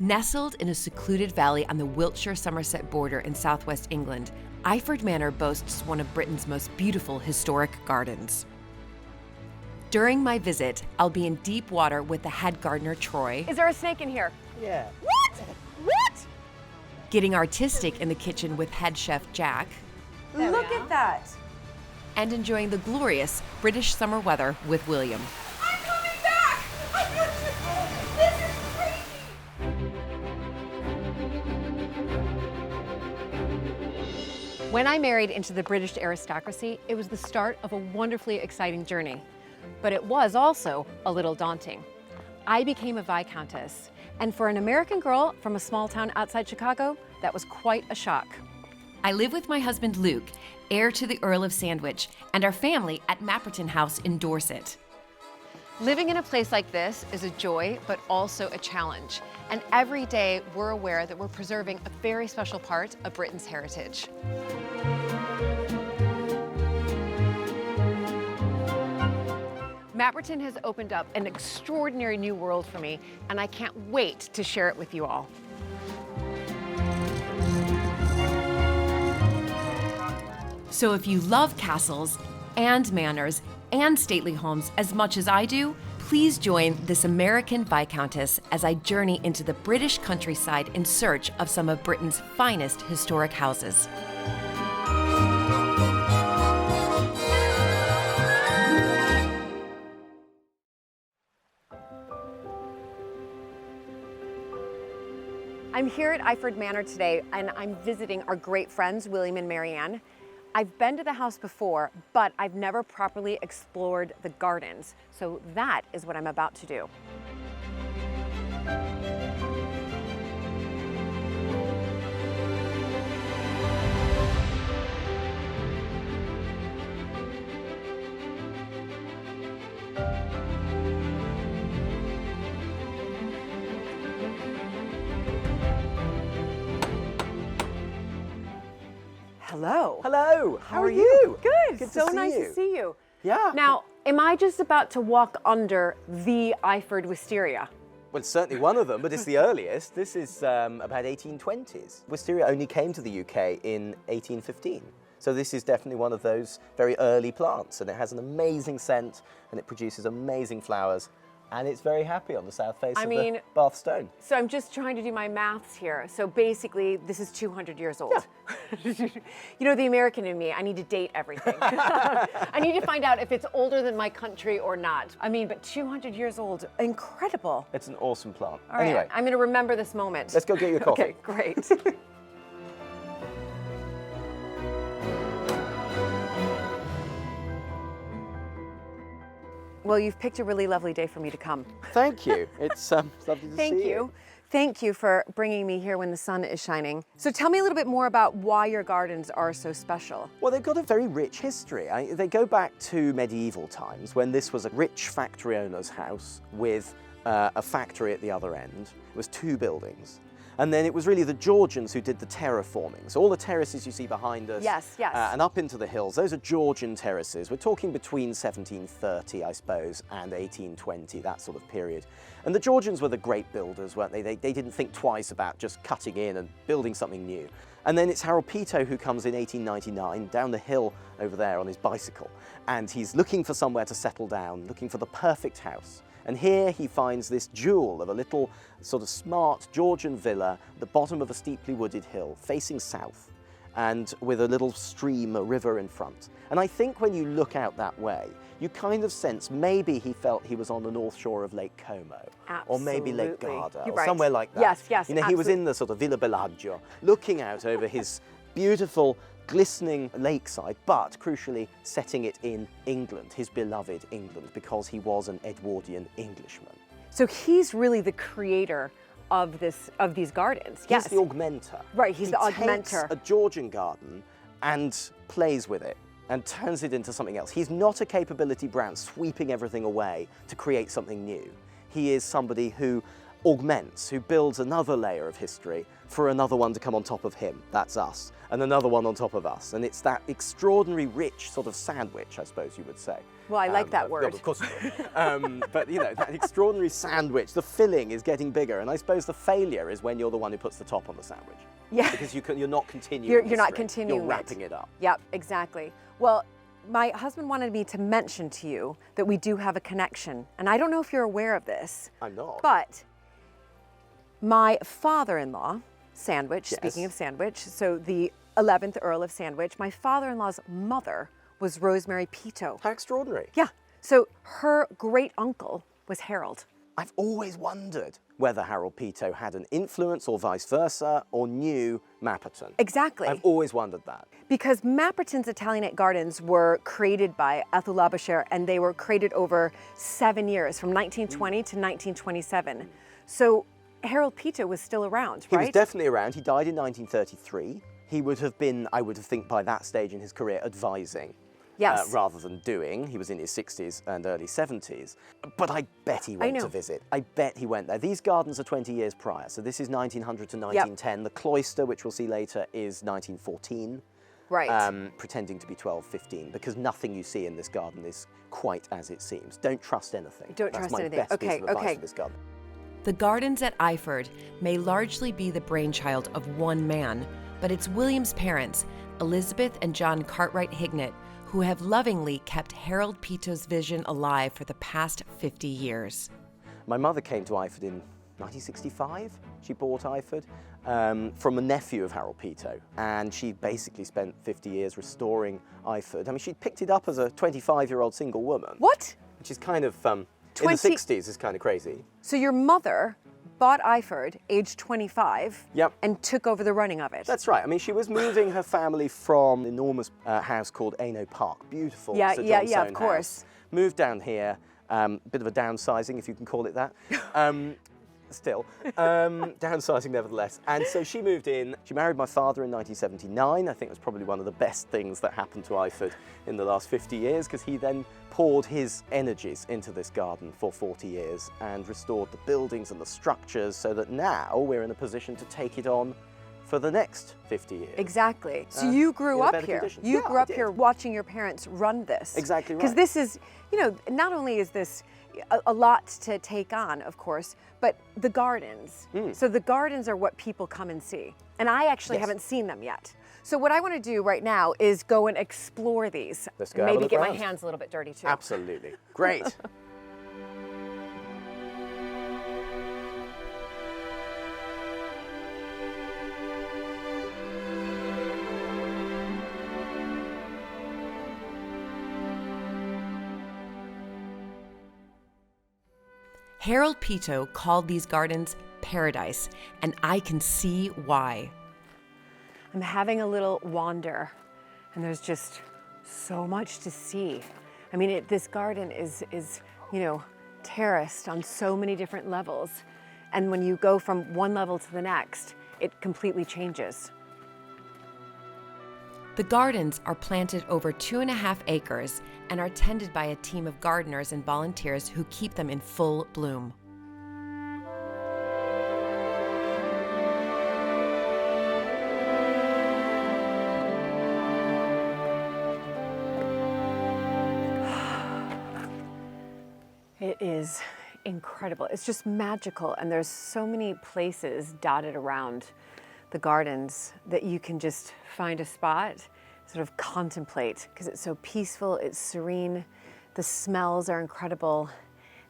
Nestled in a secluded valley on the Wiltshire-Somerset border in southwest England, Iford Manor boasts one of Britain's most beautiful historic gardens. During my visit, I'll be in deep water with the head gardener, Troy. Is there a snake in here? Yeah. What? What? Getting artistic in the kitchen with head chef, Jack. Look at that. And enjoying the glorious British summer weather with William. I'm coming back! This is crazy! When I married into the British aristocracy, it was the start of a wonderfully exciting journey. But it was also a little daunting. I became a Viscountess, and for an American girl from a small town outside Chicago, that was quite a shock. I live with my husband, Luke, heir to the Earl of Sandwich, and our family at Mapperton House in Dorset. Living in a place like this is a joy, but also a challenge. And every day, we're aware that we're preserving a very special part of Britain's heritage. Mapperton has opened up an extraordinary new world for me, and I can't wait to share it with you all. So if you love castles and manors and stately homes as much as I do, please join this American Viscountess as I journey into the British countryside in search of some of Britain's finest historic houses. I'm here at Iford Manor today, and I'm visiting our great friends, William and Marianne. I've been to the house before, but I've never properly explored the gardens, so that is what I'm about to do. Hello. Hello. How are you? Good. Good So to see nice you. to see you. Yeah. Now, am I just about to walk under the Iford wisteria? Well, it's certainly one of them, but it's the earliest. This is about 1820s. Wisteria only came to the UK in 1815. So this is definitely one of those very early plants, and it has an amazing scent, and it produces amazing flowers, and it's very happy on the south face of the Bath Stone. So I'm just trying to do my maths here. So basically, this is 200 years old. Yeah. You know, the American in me, I need to date everything. I need to find out if it's older than my country or not. I mean, but 200 years old, incredible. It's an awesome plant. All right, anyway, I'm gonna remember this moment. let's go get you a coffee. Okay, great. Well, you've picked a really lovely day for me to come. Thank you. It's lovely to see you. Thank you. Thank you for bringing me here when the sun is shining. So tell me a little bit more about why your gardens are so special. Well, they've got a very rich history. They go back to medieval times when this was a rich factory owner's house with a factory at the other end. It was two buildings. And then it was really the Georgians who did the terraforming. So all the terraces you see behind us Yes, yes. And up into the hills, those are Georgian terraces. We're talking between 1730, I suppose, and 1820, that sort of period. And the Georgians were the great builders, weren't they? They didn't think twice about just cutting in and building something new. And then it's Harold Peto who comes in 1899 down the hill over there on his bicycle. And he's looking for somewhere to settle down, looking for the perfect house. And here he finds this jewel of a little sort of smart Georgian villa at the bottom of a steeply wooded hill facing south and with a little stream, a river in front. And I think when you look out that way, you kind of sense maybe he felt he was on the north shore of Lake Como. Absolutely. Or maybe Lake Garda, You're or right. somewhere like that. Yes, yes, You know, he was absolutely. in the sort of Villa Bellagio, looking out over his beautiful, glistening lakeside, but crucially setting it in England, his beloved England, because he was an Edwardian Englishman. So he's really the creator of these gardens. He's the augmenter. Right, he's the He augmenter. takes a Georgian garden and plays with it and turns it into something else. He's not a capability Brown sweeping everything away to create something new. He is somebody who augments, who builds another layer of history for another one to come on top of him. That's us. And another one on top of us. And it's that extraordinary rich sort of sandwich, I suppose you would say. Well, I like that word. Of course you do. But you know, that extraordinary sandwich, the filling is getting bigger. And I suppose the failure is when you're the one who puts the top on the sandwich. Yeah. Because you're not continuing. You're not continuing. You're wrapping it up. Yep, exactly. Well, my husband wanted me to mention to you that we do have a connection. And I don't know if you're aware of this. I'm not. But my father-in-law, Sandwich, Yes. speaking of Sandwich, so the 11th Earl of Sandwich, my father-in-law's mother was Rosemary Peto. How extraordinary. Yeah, so her great uncle was Harold. I've always wondered whether Harold Peto had an influence or vice versa, or knew Mapperton. Exactly. I've always wondered that. Because Mapperton's Italianate gardens were created by Ethel Labouchere, and they were created over 7 years, from 1920 to 1927. So Harold Peto was still around, right? He was definitely around. He died in 1933. He would have been, I would think by that stage in his career, advising. Yes. Rather than doing. He was in his 60s and early 70s. But I bet he went to visit. I bet he went there. These gardens are 20 years prior. So this is 1900 to 1910. Yep. The cloister, which we'll see later, is 1914. Right. Pretending to be 12, 15, because nothing you see in this garden is quite as it seems. Don't trust anything. Don't trust anything. That's my best piece of advice for this garden. The gardens at Iford may largely be the brainchild of one man, but it's William's parents, Elizabeth and John Cartwright-Hignett, who have lovingly kept Harold Peto's vision alive for the past 50 years. My mother came to Iford in 1965. She bought Iford from a nephew of Harold Peto, and she basically spent 50 years restoring Iford. I mean, she picked it up as a 25-year-old single woman. What? Which is kind of, in the 60s is kind of crazy. So your mother bought Iford, age 25, Yep. and took over the running of it. That's right. I mean, she was moving her family from an enormous house called Ano Park. Beautiful. Yeah, Sir yeah, John yeah, of Soane course. house. Moved down here, bit of a downsizing, if you can call it that. Still, downsizing nevertheless. And so she moved in. She married my father in 1979. I think it was probably one of the best things that happened to Iford in the last 50 years, because he then poured his energies into this garden for 40 years and restored the buildings and the structures so that now we're in a position to take it on for the next 50 years. Exactly. So you grew up here. Condition. You Yeah, grew I up did. here watching your parents run this. Exactly right. Because this is, you know, not only is this a lot to take on, of course, but the gardens. So the gardens are what people come and see. And I actually haven't seen them yet. So what I want to do right now is go and explore these. Let's go have a Maybe look get my around. hands a little bit dirty too. Absolutely. Great. Harold Peto called these gardens paradise, and I can see why. I'm having a little wander, and there's just so much to see. I mean, this garden is, you know, terraced on so many different levels. And when you go from one level to the next, it completely changes. The gardens are planted over 2.5 acres and are tended by a team of gardeners and volunteers who keep them in full bloom. It is incredible. It's just magical, and there's so many places dotted around the gardens that you can just find a spot, sort of contemplate, because it's so peaceful, it's serene, the smells are incredible,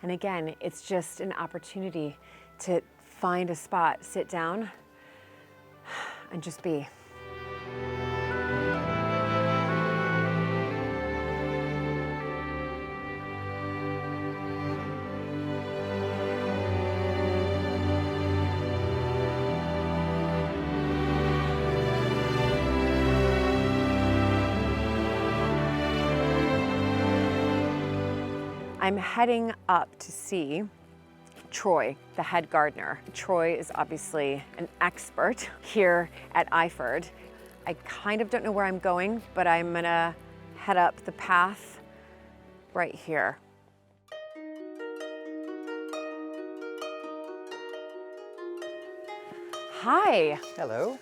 and again, it's just an opportunity to find a spot, sit down, and just be. I'm heading up to see Troy, the head gardener. Troy is obviously an expert here at Iford. I kind of don't know where I'm going, but I'm gonna head up the path right here. Hi. Hello.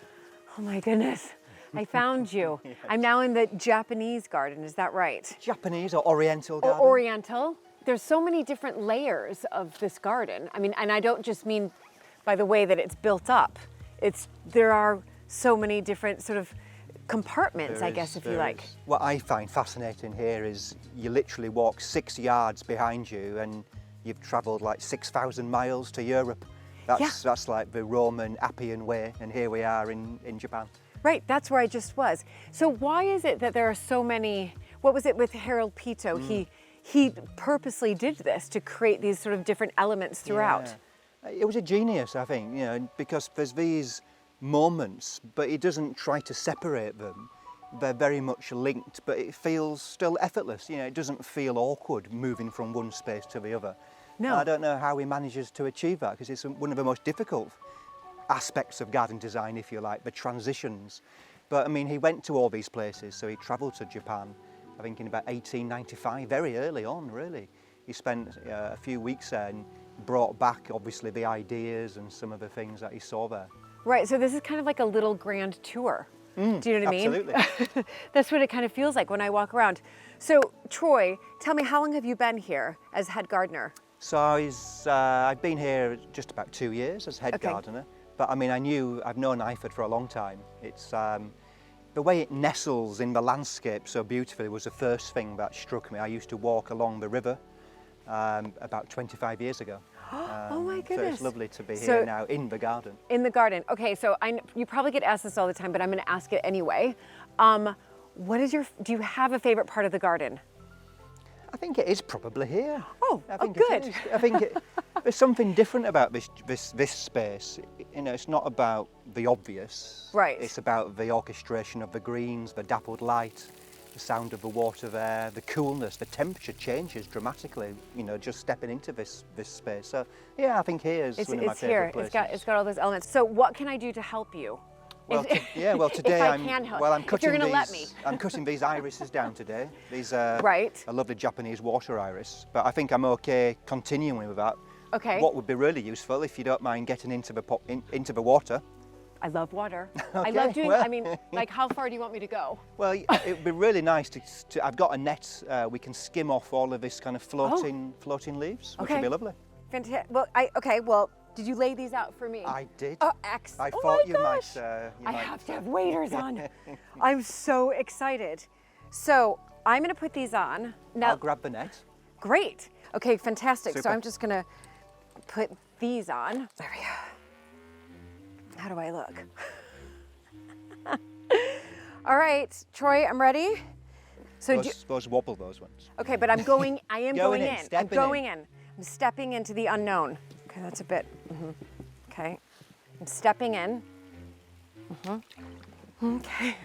Oh my goodness. I found you. I'm now in the Japanese garden, is that right? Japanese or Oriental Or garden? Oriental. There's so many different layers of this garden. I mean, and I don't just mean by the way that it's built up. There are so many different sort of compartments, I guess, if you like. What I find fascinating here is you literally walk 6 yards behind you and you've travelled like 6,000 miles to Europe. That's like the Roman Appian way, and here we are in Japan. Right, that's where I just was. So why is it that there are so many, what was it with Harold Peto? He purposely did this to create these sort of different elements throughout. Yeah. It was a genius, I think, you know, because there's these moments, but he doesn't try to separate them. They're very much linked, but it feels still effortless. You know, it doesn't feel awkward moving from one space to the other. No. I don't know how he manages to achieve that, because it's one of the most difficult aspects of garden design, if you like, the transitions. But I mean, he went to all these places, so he travelled to Japan, I think in about 1895, very early on, really. He spent a few weeks there and brought back, obviously, the ideas and some of the things that he saw there. Right, so this is kind of like a little grand tour. Do you know what I mean? Absolutely. That's what it kind of feels like when I walk around. So, Troy, tell me, how long have you been here as head gardener? So I've been here just about 2 years as head gardener. But I mean, I've known Iford for a long time. It's the way it nestles in the landscape so beautifully was the first thing that struck me. I used to walk along the river about 25 years ago. Oh my goodness. So it's lovely to be here now in the garden. In the garden. Okay, so you probably get asked this all the time, but I'm going to ask it anyway. Do you have a favorite part of the garden? I think it is probably here. Oh, I think good. It is. I think there's something different about this space. You know, it's not about the obvious. Right. It's about the orchestration of the greens, the dappled light, the sound of the water there, the coolness, the temperature changes dramatically, you know, just stepping into this space. So, yeah, I think here is one of my favourite places. It's got all those elements. So what can I do to help you? Well, today if I can help. I'm cutting if you're gonna let me. I'm cutting these irises down today. These are right. a lovely Japanese water iris, but I think I'm okay continuing with that. Okay. What would be really useful, if you don't mind getting into the water. I love water. Okay, I love doing. well. I mean, like, how far do you want me to go? Well, it would be really nice to. I've got a net. We can skim off all of this kind of floating leaves, which would be lovely. Fantastic. Well, did you lay these out for me? I did. Oh, excellent. I thought you might. I have to have waders on. I'm so excited. So I'm going to put these on. Now, I'll grab the net. Great. Okay, fantastic. Super. So I'm just going to put these on. There we go. How do I look? All right, Troy, I'm ready. So those wobble, those ones. Okay, but I'm going. I am going in. I'm going in. I'm stepping into the unknown. Okay, that's a bit. Okay, I'm stepping in. Okay.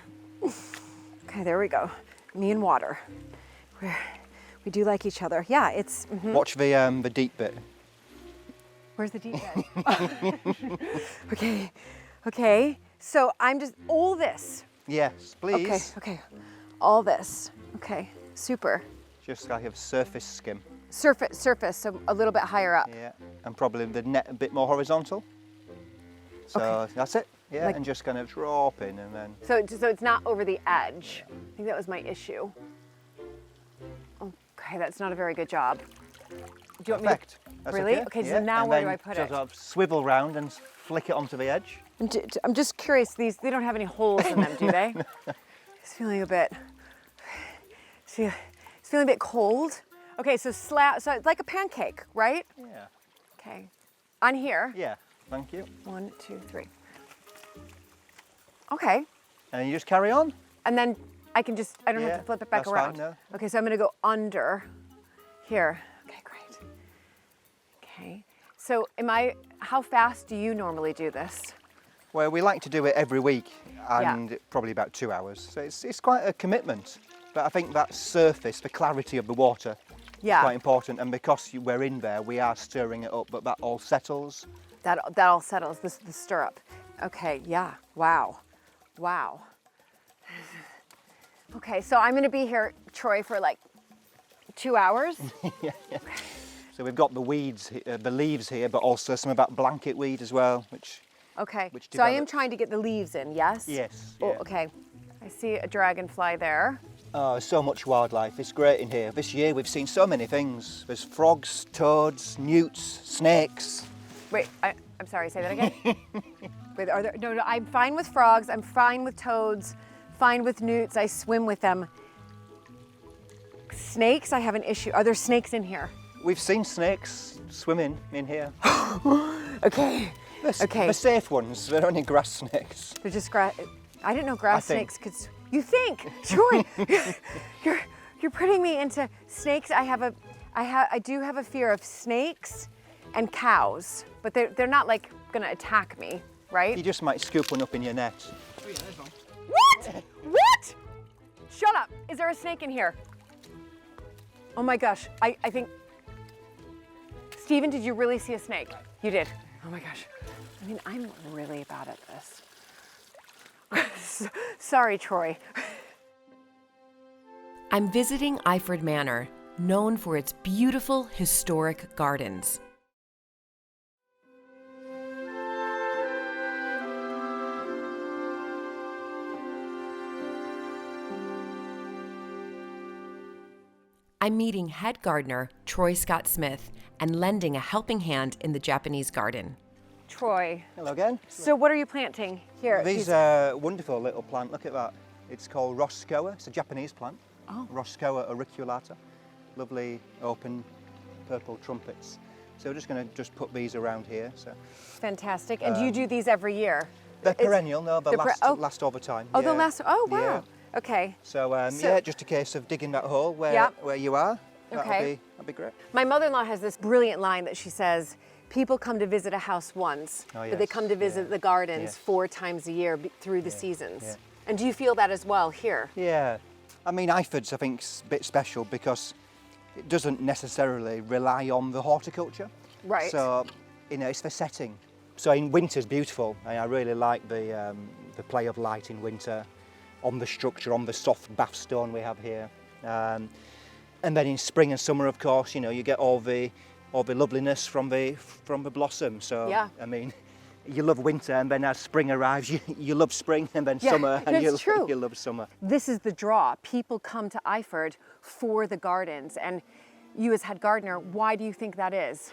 Okay, there we go. Me and water. We do like each other. Yeah, it's. Watch the deep bit. Where's the deep bed? Okay. Okay. So I'm just all this. Yes, please. Okay. All this. Okay. Super. Just like a surface skim. Surface, so a little bit higher up. Yeah, and probably the net a bit more horizontal. So that's it. Yeah, and just kind of drop in and then. So it's not over the edge. I think that was my issue. Okay, that's not a very good job. Do you want me to? That's really? Okay, so now and where do I put it? Sort of swivel round and flick it onto the edge. I'm just curious. They don't have any holes in them, do they? It's feeling a bit. It's feeling a bit cold. Okay, so so it's like a pancake, right? Yeah. Okay. On here. Yeah. Thank you. 1, 2, 3. Okay. And you just carry on. And then I don't have to flip it back that's around. Fine, no. Okay, so I'm gonna go under here. Okay, great. Okay. So how fast do you normally do this? Well, we like to do it every week and probably about 2 hours. So it's quite a commitment. But I think that surface, the clarity of the water, is quite important. And because we're in there, we are stirring it up, but that all settles. That all settles, the stirrup. Okay, yeah, wow. Okay, so I'm gonna be here, Troy, for like 2 hours. Yeah. So we've got the weeds, the leaves here, but also some of that blanket weed as well, which Okay, which so I am developed- trying to get the leaves in, yes? Yes. Oh, yeah. okay. I see a dragonfly there. Oh, so much wildlife. It's great in here. This year we've seen so many things. There's frogs, toads, newts, snakes. Wait, I'm sorry, say that again? Wait, are there, no, I'm fine with frogs, I'm fine with toads, fine with newts, I swim with them. Snakes, I have an issue. Are there snakes in here? We've seen snakes swimming in here. Okay, okay. The safe ones, they're only grass snakes. They're just grass. I didn't know grass I think. snakes could. You think, Troy? you're putting me into snakes. I do have a fear of snakes and cows, but they're not like gonna attack me, right? You just might scoop one up in your net. What? What? Shut up. Is there a snake in here? Oh my gosh. I think. Stephen, did you really see a snake? You did. Oh my gosh. I mean, I'm really bad at this. Sorry, Troy. I'm visiting Iford Manor, known for its beautiful historic gardens. I'm meeting head gardener Troy Scott Smith and lending a helping hand in the Japanese garden. Troy. Hello again. So what are you planting here? These are a wonderful little plant. Look at that. It's called Roscoa. It's a Japanese plant. Oh. Roscoa auriculata. Lovely open purple trumpets. So we're just going to put these around here. So Fantastic. And do you do these every year? they're perennial. No, they they're last over time. Oh, yeah. they'll last. Oh, wow. Yeah. Okay. So, So- yeah, just a case of digging that hole where you are. Okay. That'd be great. My mother-in-law has this brilliant line that she says, people come to visit a house once, Oh, but they yes, come to visit yeah. the gardens Yes. 4 times a year through the seasons. yeah. And do you feel that as well here? Yeah. I mean, Iford's, I think, a bit special because it doesn't necessarily rely on the horticulture. Right. So, it's the setting. So in winter's beautiful. I really like the play of light in winter on the structure, on the soft bath stone we have here. And then in spring and summer, of course, you get all the loveliness from the blossom. So, Yeah. I mean, you love winter, and then as spring arrives, you love spring, and then summer, and that's true. you love summer. This is the draw. People come to Iford for the gardens. And you as head gardener, why do you think that is?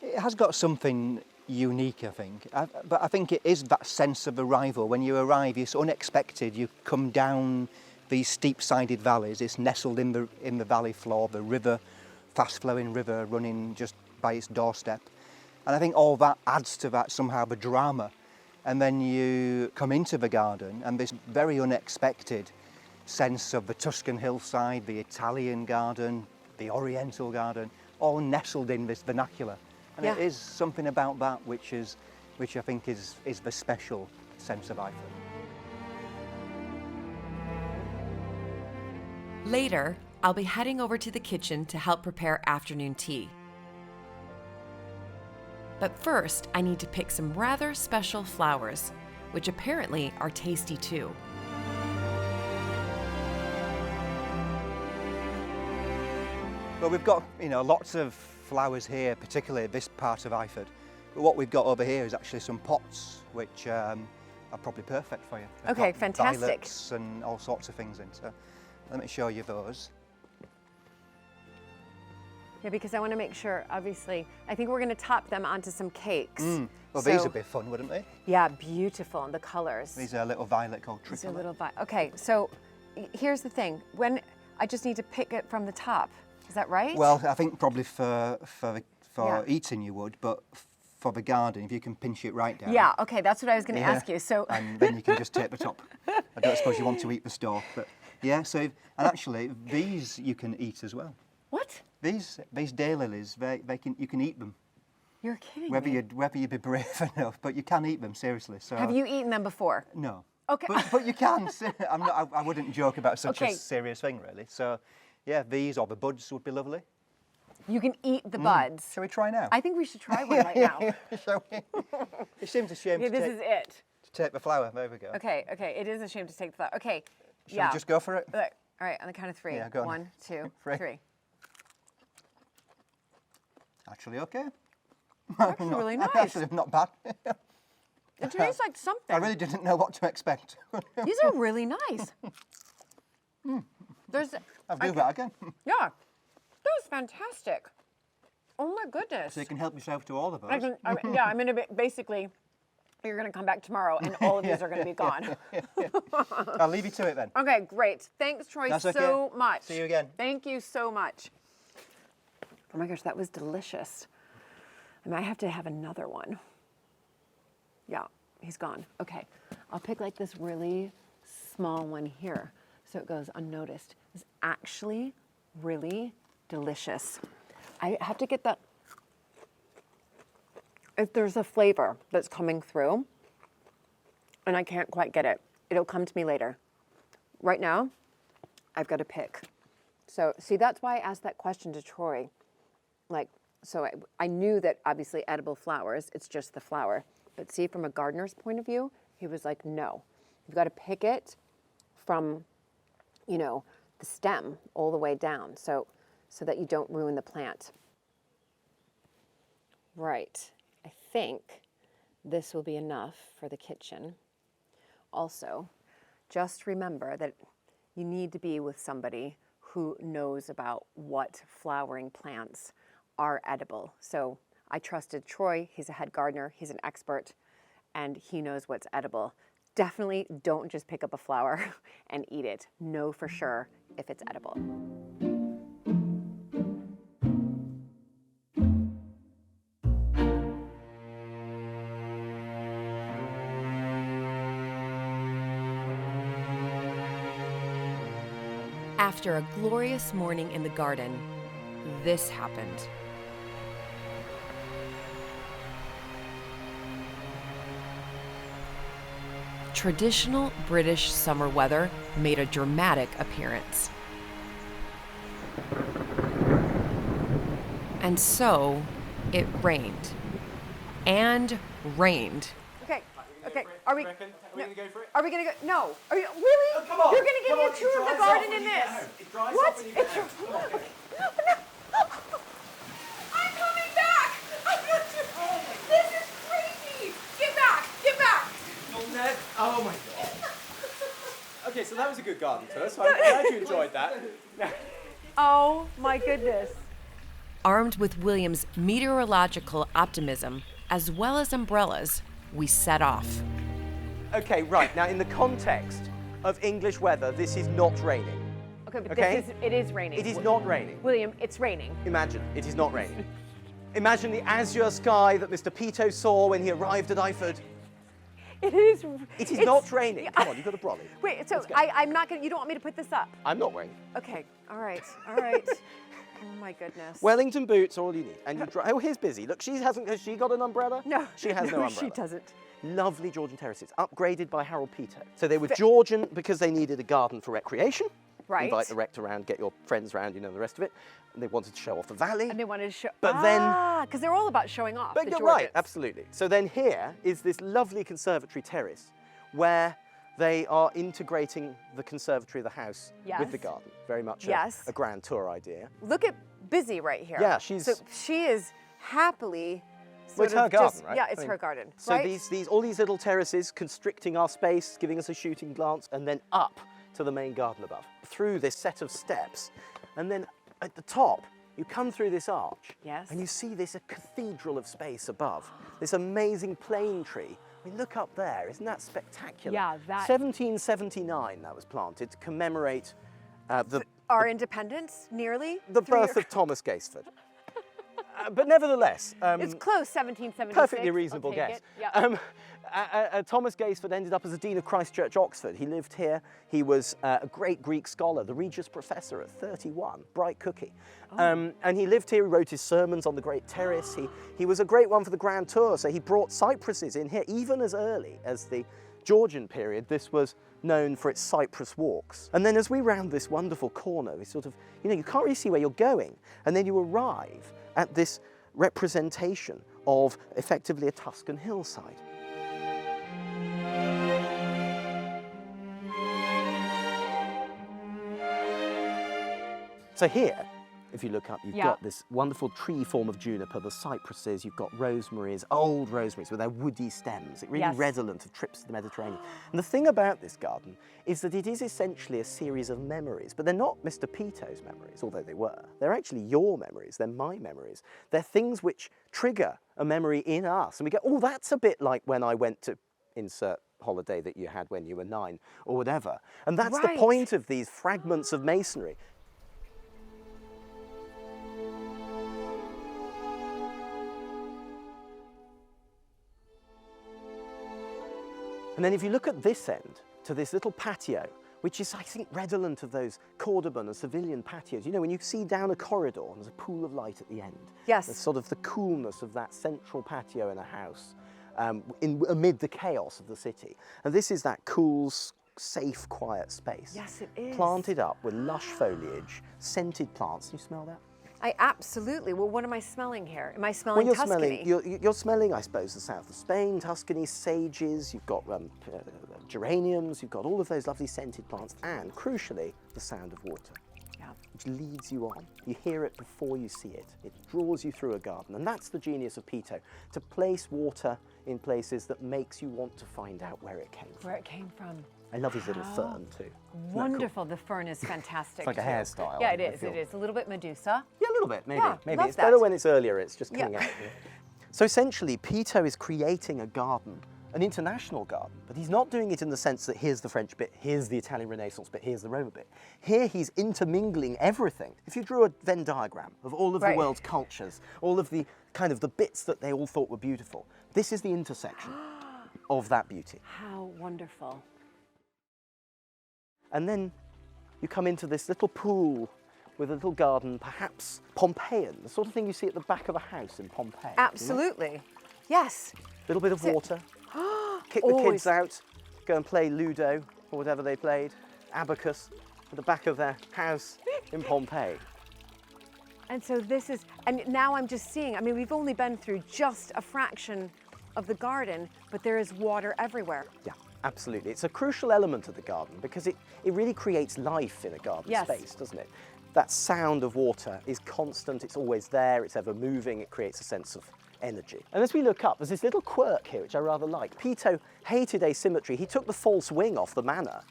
It has got something unique, I think. But I think it is that sense of arrival. When you arrive, it's unexpected. You come down these steep-sided valleys. It's nestled in the valley floor, the river, fast-flowing river running just by its doorstep. And I think all that adds to that somehow the drama. And then you come into the garden and this very unexpected sense of the Tuscan hillside, the Italian garden, the Oriental garden, all nestled in this vernacular. And it is something about that which I think is the special sense of Iford. Later, I'll be heading over to the kitchen to help prepare afternoon tea. But first, I need to pick some rather special flowers, which apparently are tasty too. Well, we've got lots of flowers here, particularly this part of Iford. But what we've got over here is actually some pots, which are probably perfect for you. They've Okay, got fantastic. violets and all sorts of things in. So let me show you those. Yeah, because I want to make sure, obviously, I think we're going to top them onto some cakes. Well, So- these would be fun, wouldn't they? Yeah, beautiful, and the colors. These are a little violet called These are tricolour. okay, so here's the thing. When I just need to pick it from the top, is that right? Well, I think probably for Yeah. eating you would, but for the garden, if you can pinch it right down. Yeah, okay, that's what I was going to Yeah. ask you. So And then you can just take the top. I don't suppose you want to eat the stalk, but yeah. So, and actually, these you can eat as well. what? These daylilies, you can eat them. You're kidding Whether me. you be brave enough, but you can eat them seriously. So Have you eaten them before? No. Okay. But you can. I wouldn't joke about such Okay. a serious thing, really. So, yeah, these or the buds would be lovely. You can eat the buds. Shall we try now? I think we should try one right now. Shall we? It seems a shame Okay, to this is it. take the flower. There we go. Okay, it is a shame to take the flower. Okay, Shall yeah. we just go for it? Look, all right, on the count of 3. Yeah, go on. 1, 2, Three. 3. Actually, okay. Actually, really nice. Actually, not bad. It tastes like something. I really didn't know what to expect. These are really nice. I'll do that again. Yeah, that was fantastic. Oh my goodness. So you can help yourself to all of us. Yeah, I'm gonna basically, you're gonna come back tomorrow and all of these are gonna be gone. I'll leave you to it then. Okay, great. Thanks, Troy, That's okay. so much. See you again. Thank you so much. Oh my gosh, that was delicious. I might have to have another one. Yeah, he's gone. Okay, I'll pick like this really small one here so it goes unnoticed. It's actually really delicious. I have to get that, if there's a flavor that's coming through and I can't quite get it, it'll come to me later. Right now, I've got to pick. So see, that's why I asked that question to Troy. Like, so I knew that obviously edible flowers, it's just the flower. But see, from a gardener's point of view, he was like, no, you've got to pick it from, you know, the stem all the way down so that you don't ruin the plant. Right, I think this will be enough for the kitchen. Also, just remember that you need to be with somebody who knows about what flowering plants are edible. So I trusted Troy, he's a head gardener, he's an expert, and he knows what's edible. Definitely don't just pick up a flower and eat it. Know for sure if it's edible. After a glorious morning in the garden, this happened. Traditional British summer weather made a dramatic appearance. And so it rained. And rained. Okay, are we gonna go for it? Are we gonna go? No. Are you really? Oh, come on. You're gonna give Come me on, a tour it of the dries garden off when in you get this? home. It dries What? off when you get home. Come on. I'm coming back! This is crazy! Get back! Get back! Oh my god. Okay, so that was a good garden tour, so I'm glad you enjoyed that. Oh my goodness. Armed with William's meteorological optimism, as well as umbrellas, we set off. Okay, right, now in the context of English weather, this is not raining. Okay, but Okay? it is raining. It is not raining. William, it's raining. Imagine, it is not raining. Imagine the azure sky that Mr. Peto saw when he arrived at Iford. It is. It is not raining. Come on, you've got a brolly. Wait, so Let's go. I'm not gonna. You don't want me to put this up? I'm not wearing. Okay. All right. All right. Oh my goodness. Wellington boots are all you need. And you oh, here's Busy. Look, has she got an umbrella? No. She has no umbrella. She doesn't. Lovely Georgian terraces, upgraded by Harold Peto. So they were Georgian because they needed a garden for recreation. Right. Invite the rector around, get your friends around, you know, the rest of it. And they wanted to show off the valley. And they wanted to show. But then. because they're all about showing off. But the you're Georgians. right, absolutely. So then here is this lovely conservatory terrace where they are integrating the conservatory of the house with the Yes. garden. Very much Yes. a grand tour idea. Look at Busy right here. Yeah, So she is happily. Well, it's sort her of garden, just, right? Yeah, it's I mean, her garden. So right? all these little terraces constricting our space, giving us a shooting glance, and then up to the main garden above, through this set of steps. And then at the top, you come through this arch, Yes. and you see this cathedral of space above, this amazing plane tree. I mean, look up there, isn't that spectacular? Yeah, that- 1779 that was planted to commemorate Our independence, nearly. the birth of Thomas Gaisford. But nevertheless, It's close, 1776. perfectly reasonable I'll take guess. it. Yeah. Thomas Gaisford ended up as a dean of Christ Church, Oxford. He lived here. He was a great Greek scholar, the Regius Professor at 31, bright cookie. And he lived here. He wrote his sermons on the Great Terrace. He was a great one for the Grand Tour. So he brought cypresses in here, even as early as the Georgian period. This was known for its cypress walks. And then as we round this wonderful corner, we sort of, you can't really see where you're going. And then you arrive at this representation of effectively a Tuscan hillside. So here if you look up, you've Yeah. got this wonderful tree form of juniper, the cypresses, you've got rosemaries, old rosemaries with their woody stems, really Yes. redolent of trips to the Mediterranean. And the thing about this garden is that it is essentially a series of memories, but they're not Mr. Peto's memories, although they were. They're actually your memories, they're my memories. They're things which trigger a memory in us. And we go, oh, that's a bit like when I went to insert holiday that you had when you were 9 or whatever. And that's the Right. point of these fragments of masonry. And then if you look at this end, to this little patio, which is, I think, redolent of those Cordoban and Sevillian patios. You know, when you see down a corridor and there's a pool of light at the end. Yes. There's sort of the coolness of that central patio in a house amid the chaos of the city. And this is that cool, safe, quiet space. Yes, it is. Planted up with lush foliage, scented plants. Can you smell that? I absolutely. Well, what am I smelling here? Am I smelling Tuscany? You're smelling, I suppose, the south of Spain, Tuscany, sages, you've got geraniums, you've got all of those lovely scented plants, and crucially, the sound of water, Yeah. which leads you on. You hear it before you see it. It draws you through a garden, and that's the genius of Peto, to place water in places that makes you want to find out where it came from. Where it came from. I love his little fern, too. Isn't that cool? Wonderful. The fern is fantastic. It's like a too. hairstyle, Yeah, I it is. feel. It is. A little bit Medusa. Yeah, a little bit, maybe. Yeah, maybe love it's that. better when it's earlier, it's just coming Yeah. out. So essentially, Peto is creating a garden, an international garden, but he's not doing it in the sense that here's the French bit, here's the Italian Renaissance bit, here's the Roman bit. Here he's intermingling everything. If you drew a Venn diagram of all of the Right. world's cultures, all of the kind of the bits that they all thought were beautiful, this is the intersection of that beauty. How wonderful. And then you come into this little pool with a little garden, perhaps Pompeian, the sort of thing you see at the back of a house in Pompeii. Absolutely. Yes. Little bit of So- water, kick the Always. kids out, go and play Ludo or whatever they played, abacus, at the back of their house in Pompeii. And so this is, and now I'm just seeing, I mean, we've only been through just a fraction of the garden, but there is water everywhere. Yeah, absolutely. It's a crucial element of the garden because it really creates life in a garden Yes. space, doesn't it? That sound of water is constant, it's always there, it's ever moving, it creates a sense of energy. And as we look up, there's this little quirk here which I rather like. Peto hated asymmetry. He took the false wing off the manor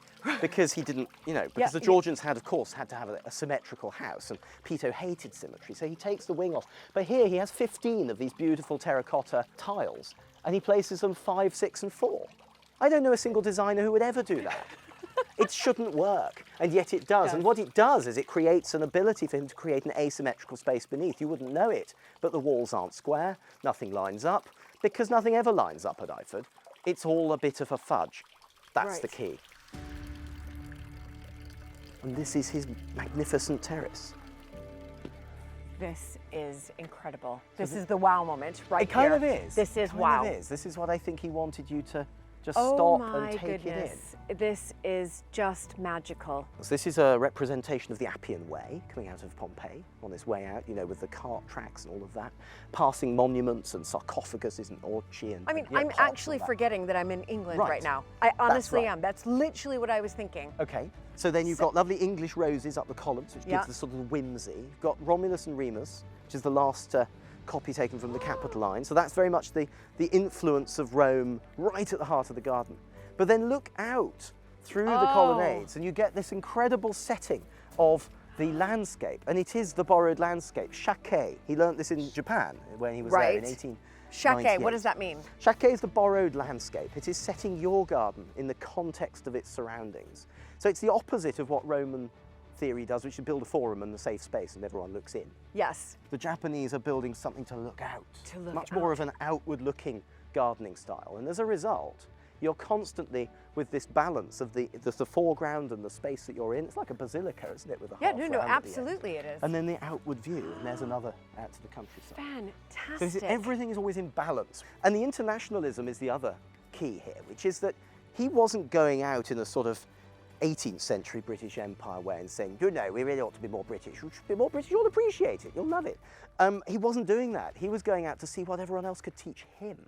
because he didn't, because the Georgians had, of course, had to have a symmetrical house, and Peto hated symmetry, so he takes the wing off. But here he has 15 of these beautiful terracotta tiles, and he places them 5, 6, and 4. I don't know a single designer who would ever do that. It shouldn't work, and yet it does. And what it does is it creates an ability for him to create an asymmetrical space beneath. You wouldn't know it, but the walls aren't square, nothing lines up, because nothing ever lines up at Iford. It's all a bit of a fudge. That's the Right. key. And this is his magnificent terrace. This is incredible. This is the wow moment right It kind here. of is. This is It kind wow. of is. This is what I think he wanted you to just Oh stop my and take goodness. This is just magical. So this is a representation of the Appian Way coming out of Pompeii on its way out, with the cart tracks and all of that, passing monuments and sarcophaguses and orchi and I mean, yeah, I'm pots actually and that. forgetting that I'm in England Right. right now. I honestly right. am. That's literally what I was thinking. Okay, so then you've got lovely English roses up the columns, which Yeah. gives the sort of whimsy. You've got Romulus and Remus, which is the last copy taken from the Capitoline. So that's very much the influence of Rome right at the heart of the garden. But then look out through the colonnades and you get this incredible setting of the landscape. And it is the borrowed landscape, shake. He learnt this in Japan when he was there in Right. 1898. Shake, what does that mean? Shake is the borrowed landscape. It is setting your garden in the context of its surroundings. So it's the opposite of what Roman theory does, which is build a forum and a safe space and everyone looks in. Yes. The Japanese are building something to look out. To look Much more out. of an outward-looking gardening style. And as a result, you're constantly with this balance of the foreground and the space that you're in. It's like a basilica, isn't it? With a Yeah, half no, round at the end. absolutely it is. And then the outward view, and there's another out to the countryside. Fantastic. So everything is always in balance. And the internationalism is the other key here, which is that he wasn't going out in a sort of 18th century British Empire way and saying, we really ought to be more British. You should be more British, you'll appreciate it, you'll love it. He wasn't doing that. He was going out to see what everyone else could teach him.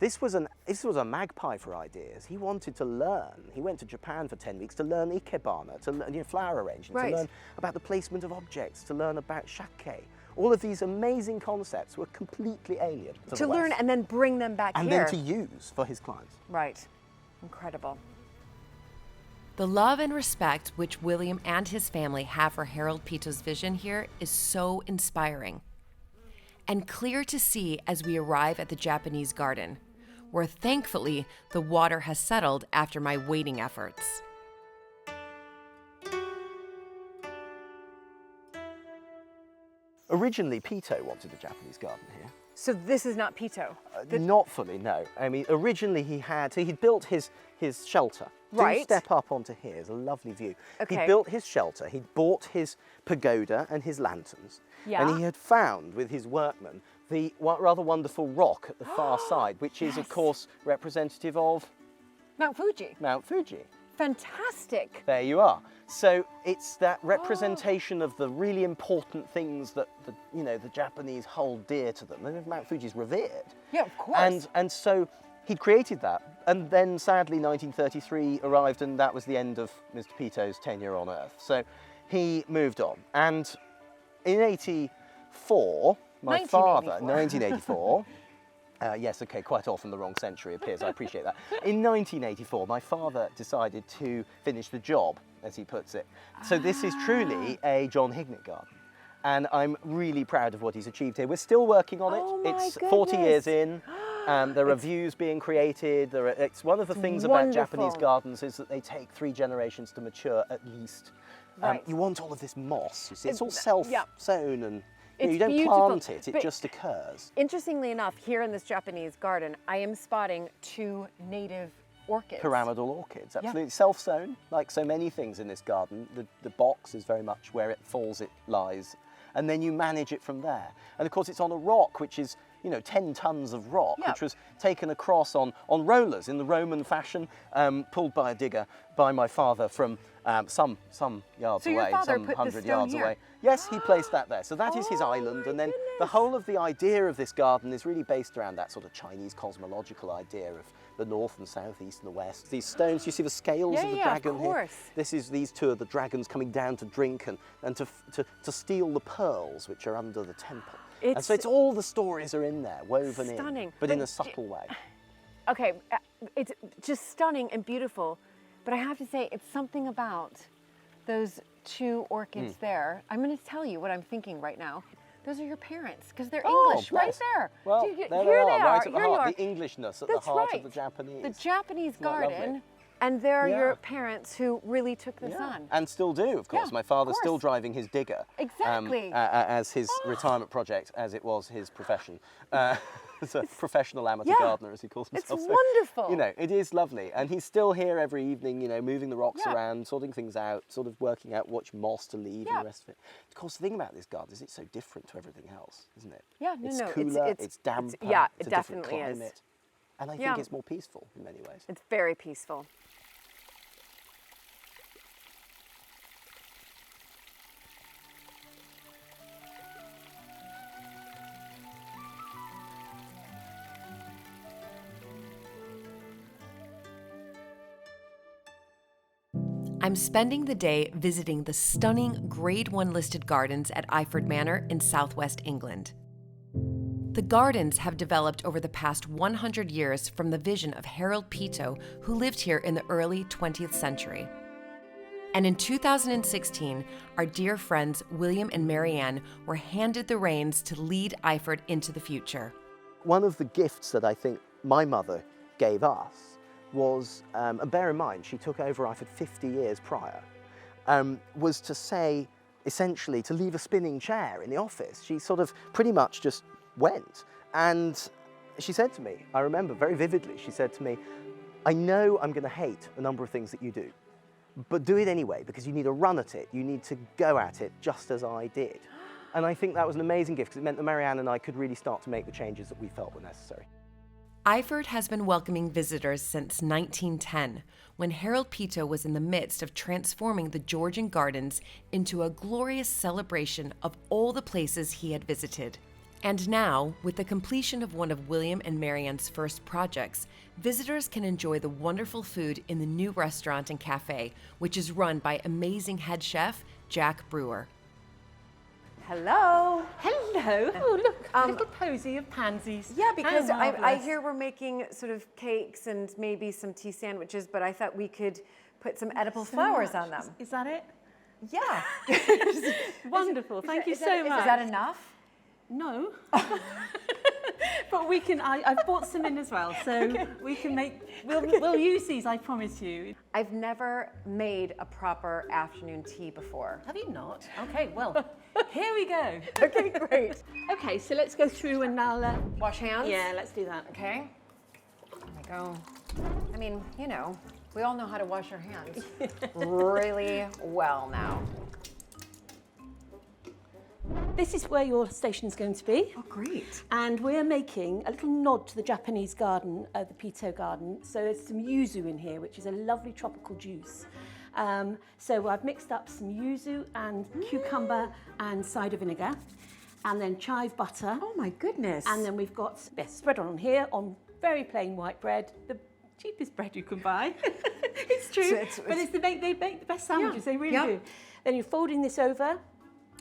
this was a magpie for ideas. He wanted to learn. He went to Japan for 10 weeks to learn ikebana, to learn flower arranging, Right. to learn about the placement of objects, to learn about shake. All of these amazing concepts were completely alien to To the learn West. and then bring them back And here. then to use for his clients. Right. Incredible. The love and respect which William and his family have for Harold Peto's vision here is so inspiring. And clear to see as we arrive at the Japanese garden, where thankfully the water has settled after my wading efforts. Originally, Peto wanted a Japanese garden here. So this is not Peto. Not fully, no. I mean, originally he'd built his shelter. Right. Do step up onto here, it's a lovely view. Okay. He built his shelter, he'd bought his pagoda and his lanterns. Yeah. And he had found with his workmen the rather wonderful rock at the far side, which is, of Yes. course, representative of Mount Fuji. Mount Fuji. Fantastic. There you are. So it's that representation of the really important things that the Japanese hold dear to them. And Mount Fuji's revered. Yeah, of course. And so he'd created that. And then sadly 1933 arrived and that was the end of Mr. Peto's tenure on Earth. So he moved on. And in 1984, my father, 1984, yes, okay, quite often the wrong century appears, I appreciate that. In 1984, my father decided to finish the job, as he puts it. So this is truly a John Hignett garden. And I'm really proud of what he's achieved here. We're still working on it. Oh my It's 40 years goodness. in. There are views being created. It's one of the things about Japanese wonderful. gardens is that they take 3 generations to mature at least. Right. You want all of this moss. You see, it's all yeah. self-sown and It's you don't beautiful, plant it, it but- just occurs. Interestingly enough, here in this Japanese garden, I am spotting 2 native orchids. Pyramidal orchids, absolutely. Self-sown, like so many things in this garden. The box is very much where it falls, it lies. And then you manage it from there. And of course it's on a rock, which is, 10 tons of rock, Yeah. which was taken across on rollers in the Roman fashion, pulled by a digger by my father from some yards So your away, father some put the 100 stone yards here? away. Yes, he placed that there. So that is his Oh island. my And then the goodness. whole of the idea of this garden is really based around that sort of Chinese cosmological idea of the north and south, east and the west. These stones, you see the scales of the dragon of here? course. These 2 are the dragons coming down to drink and to steal the pearls which are under the temple. And so it's all the stories are in there, woven Stunning. in, but in But a subtle way. Okay, it's just stunning and beautiful. But I have to say, it's something about those 2 orchids there. I'm going to tell you what I'm thinking right now. Those are your parents, because they're English, right bless. there. Well, Do you- there here they are, right at the here you heart, are. the Englishness at That's the heart right. of the Japanese. The Japanese Isn't that lovely? garden, and they're your Yeah. parents who really took this on. And still do, of course. Yeah, My father's of still course. driving his digger. Exactly. As his retirement project, as it was his profession. As a professional amateur Yeah. gardener, as he calls It's himself. wonderful. It is lovely. And he's still here every evening, moving the rocks Yeah. around, sorting things out, sort of working out which moss to leave Yeah. and the rest of it. Of course, the thing about this garden is it's so different to everything else, isn't it? Yeah, no, it's no, cooler, it's damper, yeah, it's it a different definitely is. climate. And I Yeah. think it's more peaceful in many ways. It's very peaceful. I'm spending the day visiting the stunning Grade 1 listed gardens at Iford Manor in southwest England. The gardens have developed over the past 100 years from the vision of Harold Peto, who lived here in the early 20th century. And in 2016, our dear friends William and Marianne were handed the reins to lead Iford into the future. One of the gifts that I think my mother gave us was, and bear in mind, she took over Iford 50 years prior, was to say, essentially, to leave a spinning chair in the office. She sort of pretty much just went. And she said to me, I remember very vividly, she said to me, I know I'm going to hate a number of things that you do, but do it anyway, because you need a run at it. You need to go at it just as I did. And I think that was an amazing gift, because it meant that Marianne and I could really start to make the changes that we felt were necessary. Iford has been welcoming visitors since 1910, when Harold Peto was in the midst of transforming the Georgian gardens into a glorious celebration of all the places he had visited. And now, with the completion of one of William and Marianne's first projects, visitors can enjoy the wonderful food in the new restaurant and cafe, which is run by amazing head chef Jack Brewer. Hello. Hello. Oh, look, a little posy of pansies. Yeah, because How I marvellous. hear we're making sort of cakes and maybe some tea sandwiches, but I thought we could put some edible flowers on them. Is that it? Yeah. Wonderful. Thank you so much. Is that enough? No. But we can, I've bought some in as well, so we can make, we'll use these, I promise you. I've never made a proper afternoon tea before. Have you not? Okay, well, here we go. Okay, great. Okay, so let's go through and I'll... Wash hands? yeah, let's do that. Okay. There we go. I mean, you know, we all know how to wash our hands really well now. This is where your station is going to be. Oh, great. And we're making a little nod to the Japanese garden, the Peto garden. So there's some yuzu in here, which is a lovely tropical juice. So I've mixed up some yuzu and cucumber and cider vinegar, and then chive butter. Oh my goodness. And then we've got spread on here on very plain white bread, the cheapest bread you can buy. It's true, but they make the best sandwiches, they really do. Then you're folding this over,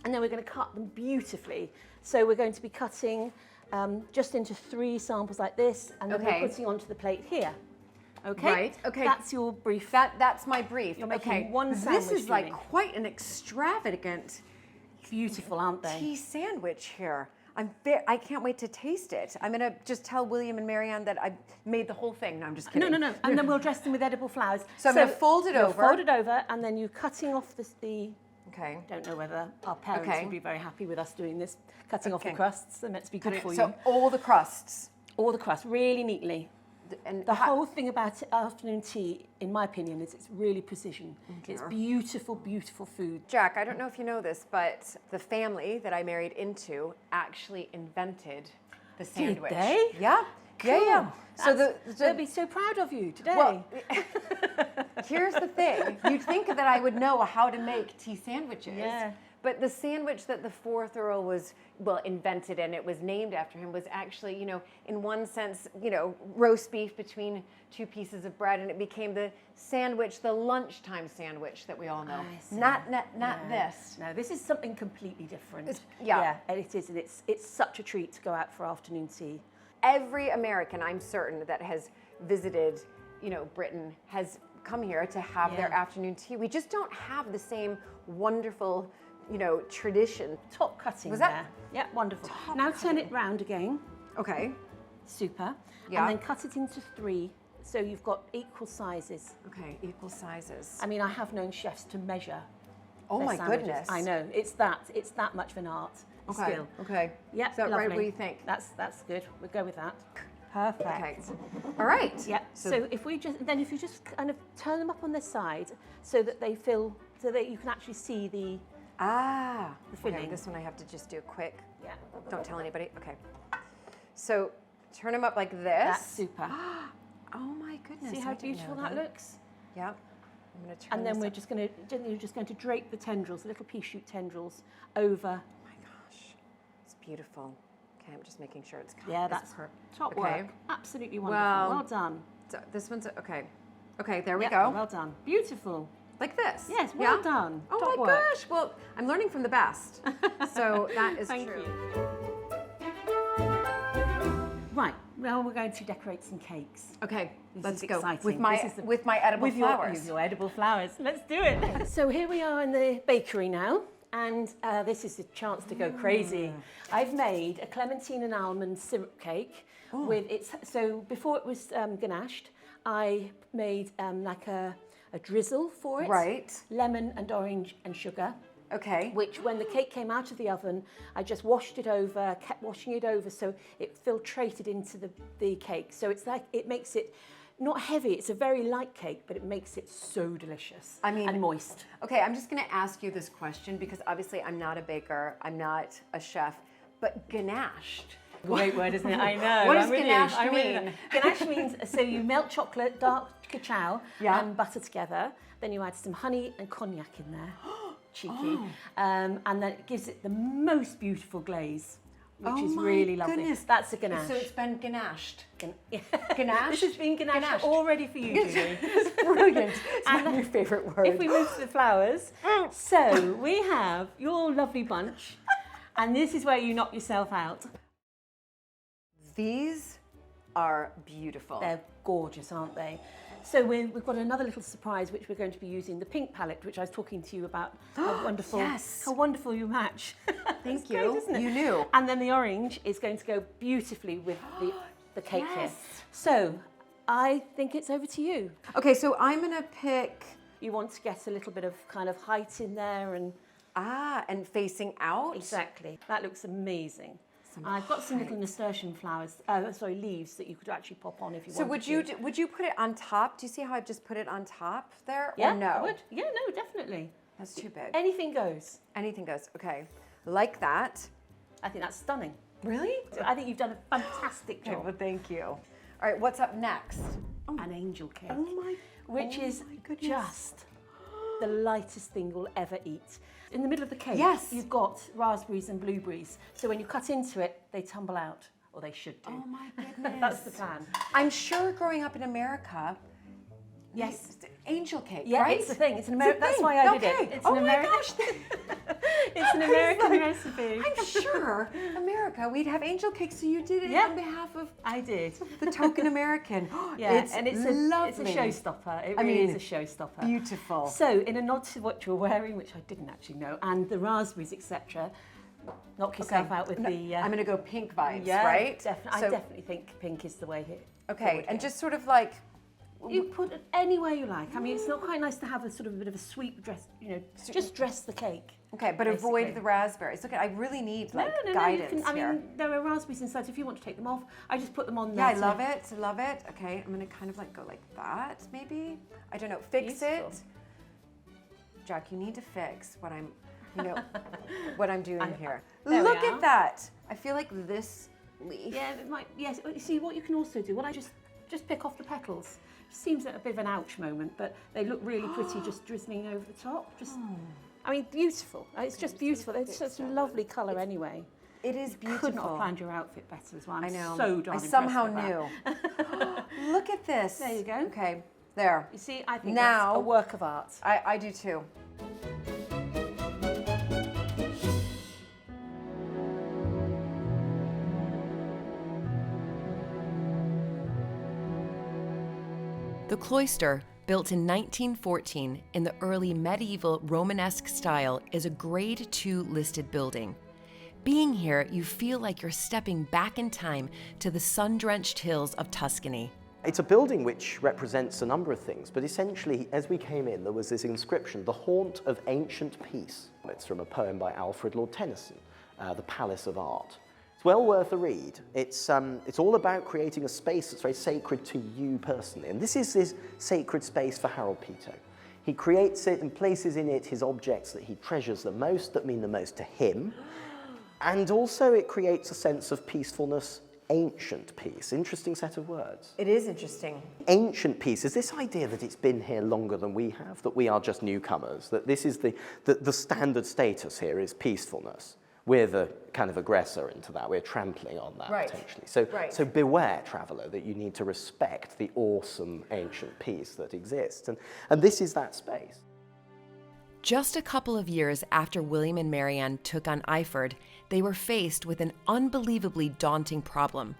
and then we're going to cut them beautifully. So we're going to be cutting just into 3 samples like this, and then we're putting onto the plate here. Okay. Right. Okay. That's your brief. That's my brief. You're making one sandwich. This is like quite an extravagant, beautiful, aren't they? tea sandwich here. I can't wait to taste it. I'm gonna just tell William and Marianne that I made the whole thing. No, I'm just kidding. No. And then we'll dress them with edible flowers. So I'm gonna fold it over. Fold it over, and then you're cutting off the. Okay. Don't know whether our parents would be very happy with us doing this, cutting off the Okay. crusts. They're meant to be good for you. So all the crusts. All the crust, really neatly. And The whole thing about afternoon tea, in my opinion, is it's really precision. It's beautiful, beautiful food. Jack, I don't know if you know this, but the family that I married into actually invented the sandwich. Did they? Yeah. Yeah. So they'll be so proud of you today. Well, here's the thing. You'd think that I would know how to make tea sandwiches. Yeah. But the sandwich that the 4th Earl invented, and it was named after him, was actually, in one sense, roast beef between 2 pieces of bread, and it became the sandwich, the lunchtime sandwich that we all know. Not this. No, this is something completely different. Yeah. And it is, and it's such a treat to go out for afternoon tea. Every American, I'm certain, that has visited, Britain has come here to have their afternoon tea. We just don't have the same wonderful, tradition. Top cutting Was there. that- Yeah, wonderful. Now turn it round again. Okay. Super. Yeah. And then cut it into 3, so you've got equal sizes. Okay, equal sizes. I mean, I have known chefs to measure. Oh their my sandwiches. goodness. I know. It's that much of an art. Skill. Okay. Yeah. Is that right? lovely. What do you think? That's good. We'll go with that. Perfect. Okay. All right. Yeah. So if you just kind of turn them up on their side so that they feel, so that you can actually see the filling. Okay, this one I have to just do quick. Yeah. Don't tell anybody. Okay. So turn them up like this. That's super. Oh my goodness. See I how didn't beautiful know that looks? Yep. I'm going to turn And then this we're up. just going to drape the tendrils, the little pea shoot tendrils, over. Oh my gosh. It's beautiful. Okay, I'm just making sure it's Yeah, that's top work. Absolutely wonderful. Well done. So this one's okay. Okay, there we Yeah, go. Well done. Beautiful. Like this. Yes, well done. Oh Top my work. gosh. Well, I'm learning from the best. So that is Thank true. you. Right, now we're going to decorate some cakes. Okay, This let's is go. exciting. With my This is with my edible flowers. With your edible flowers. Let's do it. So here we are in the bakery now, and this is a chance to go crazy. I've made a clementine and almond syrup cake with its. So before it was ganached, I made like a drizzle for it. Right. Lemon and orange and sugar. Okay. Which, when the cake came out of the oven, I just washed it over, kept washing it over so it filtrated into the cake. So it's like, it makes it not heavy, it's a very light cake, but it makes it so delicious. I mean, and moist. Okay, I'm just going to ask you this question because obviously I'm not a baker, I'm not a chef, but ganached. Great word, isn't it? I know. What does ganache mean? Ganache means, so you melt chocolate, dark cacao, and butter together. Then you add some honey and cognac in there. Cheeky. And then it gives it the most beautiful glaze. which is really lovely. Goodness. That's a ganache. So it's been ganached. Ganache? Ganache? This has been ganached all ready for you, Julie. It's brilliant. It's my new favourite word. If we move to the flowers, so we have your lovely bunch, and this is where you knock yourself out. These are beautiful. They're gorgeous, aren't they? So we've got another little surprise, which we're going to be using, the pink palette, which I was talking to you about. How wonderful! Yes. How wonderful you match. Thank Great, you. isn't it? You knew. And then the orange is going to go beautifully with the cake here. So I think it's over to you. Okay, so I'm gonna pick. You want to get a little bit of kind of height in there and And facing out. exactly. That looks amazing. I've got some little nasturtium flowers, leaves that you could actually pop on if you wanted So would you put it on top? Do you see how I've just put it on top there? Yeah, Or no? I would. Yeah, no, definitely. That's too big. Anything goes. Anything goes. Okay, like that. I think that's stunning. Really? I think you've done a fantastic Okay, job. well, thank you. All right, what's up next? An angel cake, my goodness. just the lightest thing you'll ever eat. In the middle of the cake, Yes. you've got raspberries and blueberries. So when you cut into it, they tumble out, or they should do. Oh my goodness. That's the plan. I'm sure growing up in America, Yes. angel cake, Yeah, right? it's the thing. It's an It's a American. That's thing. why I did Okay. it. It's Oh an my American. gosh. It's an I was American like, recipe. I'm sure America, we'd have angel cake, so you did it Yeah. on behalf of I did. the token American. Yeah, it's and it's lovely. a showstopper. It I really mean, is a showstopper. Beautiful. So, in a nod to what you're wearing, which I didn't actually know, and the raspberries, etc., knock yourself out with the. I'm going to go pink vibes, yeah, right? Definitely. So- I definitely think pink is the way here. Okay, and just sort of like, You put it anywhere you like. I mean, it's not quite nice to have a sort of a bit of a sweet dress, just dress the cake. okay, but basically. avoid the raspberries. Look, I really need like No, guidance you can, here. I mean, there are raspberries inside, so if you want to take them off, I just put them on Yeah, there. I love it. I love it. Okay, I'm gonna kind of like go like that, maybe. I don't know. Fix Beautiful. it, Jack. You need to fix what I'm, what I'm doing here. there we Look are. at that. I feel like this leaf. Yeah, it might. Yes. You see, what you can also do. What I just pick off the petals. Seems a bit of an ouch moment, but they look really pretty, just drizzling over the top. I mean, beautiful. It's just beautiful. It's such a lovely colour anyway. It is beautiful. Could not have planned your outfit better as well. I'm I know. so darn I impressed somehow with that. knew. Look at this. There you go. Okay, there. You see, I think Now- that's a work of art. I do too. The cloister, built in 1914 in the early medieval Romanesque style, is a Grade II listed building. Being here, you feel like you're stepping back in time to the sun-drenched hills of Tuscany. It's a building which represents a number of things, but essentially, as we came in, there was this inscription, the haunt of ancient peace. It's from a poem by Alfred Lord Tennyson, The Palace of Art. It's well worth a read. It's all about creating a space that's very sacred to you personally, and this is this sacred space for Harold Peto. He creates it and places in it his objects that he treasures the most, that mean the most to him, and also it creates a sense of peacefulness, ancient peace. Interesting set of words. It is interesting. Ancient peace is this idea that it's been here longer than we have, that we are just newcomers, that this is the standard status here is peacefulness. We're the kind of aggressor into that. We're trampling on that Right. potentially. So, Right. so beware, traveller, that you need to respect the awesome ancient peace that exists. And this is that space. Just a couple of years after William and Marianne took on Iford, they were faced with an unbelievably daunting problem.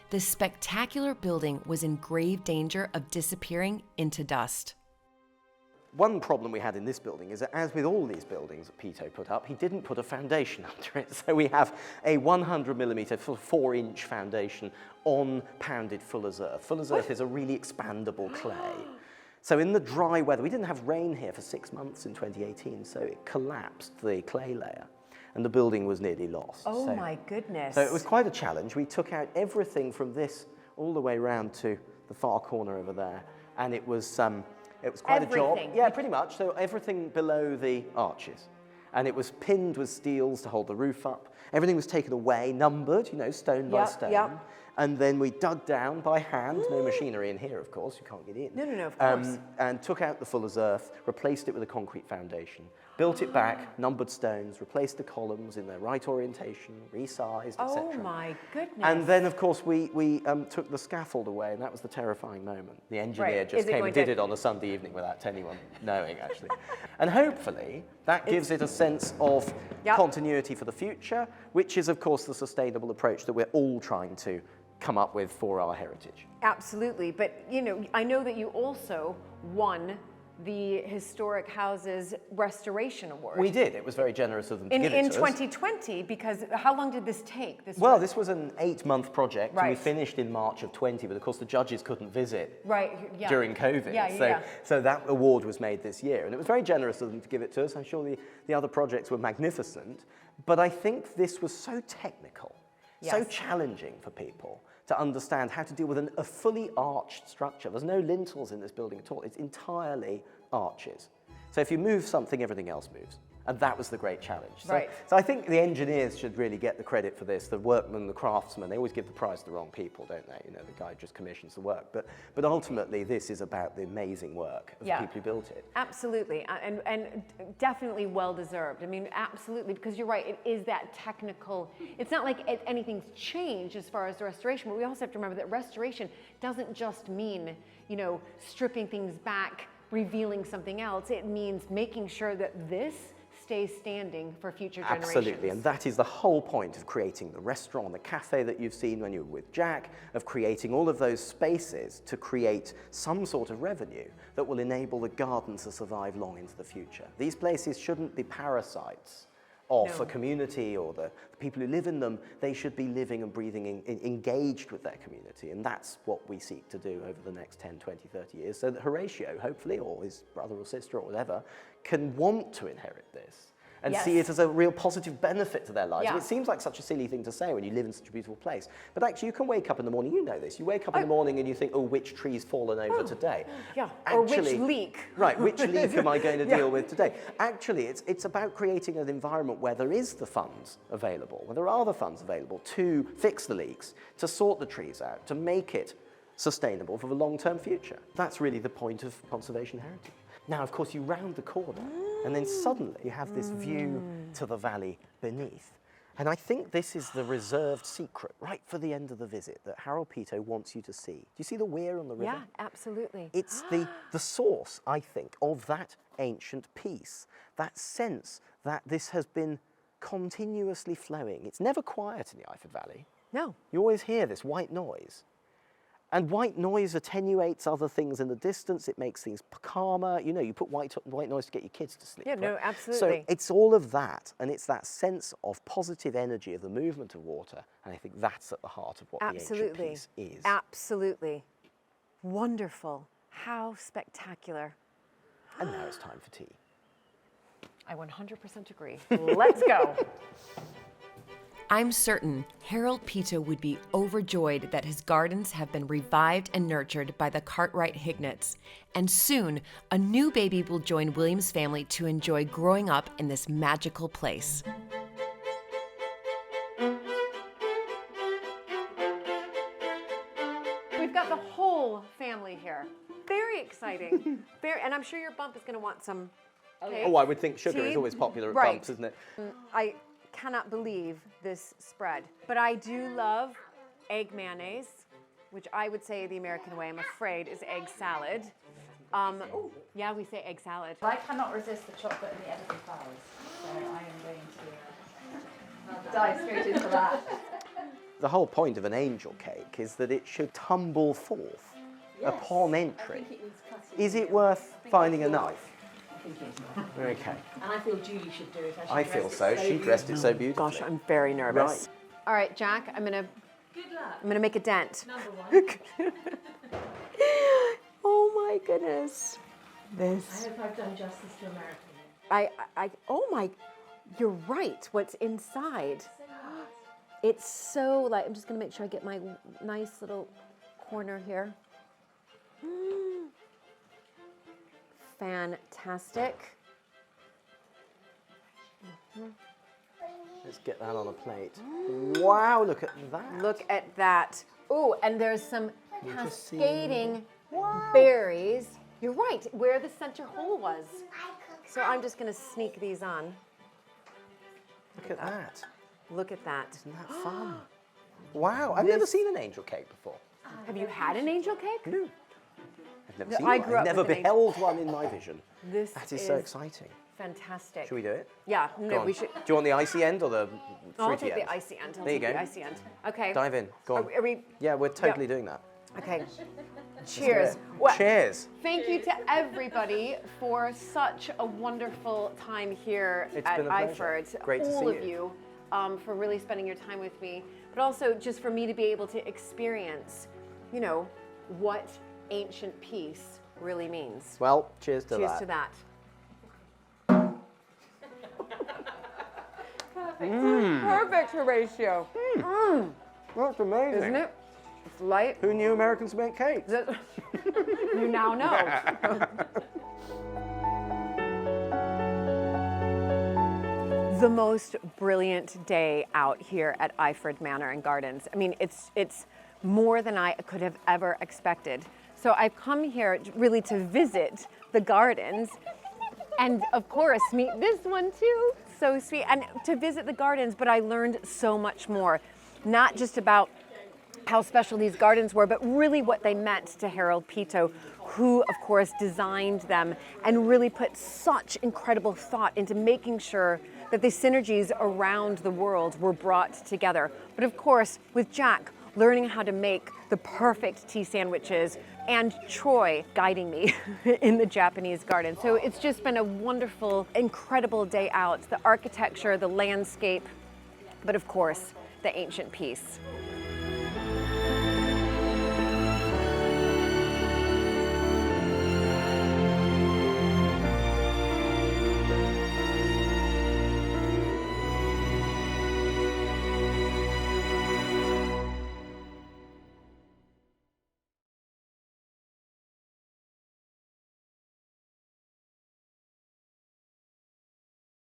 This spectacular building was in grave danger of disappearing into dust. One problem we had in this building is that, as with all these buildings that Peto put up, he didn't put a foundation under it. So we have a 100mm, 4-inch foundation on pounded Fuller's earth. Fuller's earth is a really expandable clay. So in the dry weather, we didn't have rain here for 6 months in 2018, so it collapsed the clay layer, and the building was nearly lost. Oh my goodness. So it was quite a challenge. We took out everything from this all the way round to the far corner over there, and it was quite a job. Everything. Yeah, pretty much. So everything below the arches. And it was pinned with steels to hold the roof up. Everything was taken away, numbered, stone by Yep, stone. yep. And then we dug down by hand, no machinery in here, of course, you can't get in. No, of course. And took out the Fuller's earth, replaced it with a concrete foundation. built it back, numbered stones, replaced the columns in their right orientation, resized, etc. Oh my goodness. And then, of course, we took the scaffold away, and that was the terrifying moment. The engineer just came and did it on a Sunday evening without anyone knowing, actually. And hopefully, that gives it a sense of continuity for the future, which is, of course, the sustainable approach that we're all trying to come up with for our heritage. Absolutely, but you know, I know that you also won the Historic Houses Restoration Award. We did. It was very generous of them to give it to us. In 2020, because how long did this take? This was an 8-month project, and we finished in March of 20, but of course the judges couldn't visit during COVID. So that award was made this year, and it was very generous of them to give it to us. I'm sure the other projects were magnificent, but I think this was so technical, so challenging for people to understand how to deal with a fully arched structure. There's no lintels in this building at all. It's entirely arches. So if you move something, everything else moves. And that was the great challenge. So I think the engineers should really get the credit for this, the workmen, the craftsmen. They always give the prize to the wrong people, don't they? You know, the guy just commissions the work. But ultimately, this is about the amazing work of the people who built it. Absolutely, and definitely well-deserved. I mean, absolutely, because you're right, it is that technical. It's not like anything's changed as far as the restoration, but we also have to remember that restoration doesn't just mean, you know, stripping things back, revealing something else. It means making sure that this stays standing for future generations. Absolutely, and that is the whole point of creating the restaurant, the cafe that you've seen when you were with Jack, of creating all of those spaces to create some sort of revenue that will enable the garden to survive long into the future. These places shouldn't be parasites of a community or the people who live in them. They should be living and breathing engaged with their community, and that's what we seek to do over the next 10, 20, 30 years, so that Horatio, hopefully, or his brother or sister or whatever, can want to inherit this and see it as a real positive benefit to their lives. And it seems like such a silly thing to say when you live in such a beautiful place, but actually you can wake up in the morning, you know this, you wake up in the morning and you think, oh, which tree's fallen over today? Or which leak. Right, which leak am I going to deal with today? Actually, it's about creating an environment where there is the funds available, where there are the funds available to fix the leaks, to sort the trees out, to make it sustainable for the long-term future. That's really the point of conservation heritage. Now, of course, you round the corner, and then suddenly you have this view to the valley beneath. And I think this is the reserved secret, right for the end of the visit, that Harold Peto wants you to see. Do you see the weir on the river? Yeah, absolutely. It's the source, I think, of that ancient peace, that sense that this has been continuously flowing. It's never quiet in the Iford Valley. No. You always hear this white noise. And white noise attenuates other things in the distance. It makes things calmer. You know, you put white noise to get your kids to sleep. Yeah, right? no, absolutely. So it's all of that, and it's that sense of positive energy of the movement of water, and I think that's at the heart of what the ancient peace is. Absolutely. Wonderful. How spectacular. And now it's time for tea. I 100% agree. Let's go. I'm certain Harold Peto would be overjoyed that his gardens have been revived and nurtured by the Cartwright-Hignetts, and soon a new baby will join William's family to enjoy growing up in this magical place. We've got the whole family here. Very exciting. And I'm sure your bump is going to want some cake. Oh, I would think sugar is always popular at bumps, isn't it? I cannot believe this spread, but I do love egg mayonnaise, which I would say the American way, I'm afraid, is egg salad. Yeah, we say egg salad. I cannot resist the chocolate and the edible flowers, so I am going to dive straight into that. The whole point of an angel cake is that it should tumble forth upon entry. Is it worth finding a knife? Okay. And I feel Julie should do it. I feel so. She dressed it so beautifully. Gosh, I'm very nervous. Right. All right, Jack, I'm gonna make a dent. Number one. Oh my goodness. I hope I've done justice to American. Oh my, you're right. What's inside? It's so like, I'm just gonna make sure I get my nice little corner here. Fantastic. Let's get that on a plate. Wow, look at that. Look at that. Oh, and there's some cascading berries. You're right, where the center hole was. So I'm just going to sneak these on. Look at that. Look at that. Isn't that fun? Wow, I've never seen an angel cake before. Have you had an angel cake? No. I've never seen I one. grew I've up never with an beheld one in my vision. This That is so exciting. fantastic. Should we do it? Yeah, Go no, on. we should. Do you want the icy end or the I'll fruity take end? the icy end. There you go. The icy end. Okay. Dive in. Go on. Are we? Yeah, we're totally doing that. Okay. Cheers. Cheers. Thank you to everybody for such a wonderful time here It's at been a pleasure. Iford. Great to all see of you. you for really spending your time with me, but also just for me to be able to experience, you know, what ancient peace really means. Well, cheers to Cheers that. to that. Perfect, Horatio. That's amazing. Isn't it? It's light. Who knew Americans make cakes? You now know. The most brilliant day out here at Iford Manor and Gardens. I mean, it's more than I could have ever expected. So I've come here really to visit the gardens and of course meet this one too, so sweet, and to visit the gardens, but I learned so much more, not just about how special these gardens were, but really what they meant to Harold Peto, who of course designed them and really put such incredible thought into making sure that the synergies around the world were brought together. But of course, with Jack learning how to make the perfect tea sandwiches and Troy guiding me in the Japanese garden. So it's just been a wonderful, incredible day out. The architecture, the landscape, but of course, the ancient piece.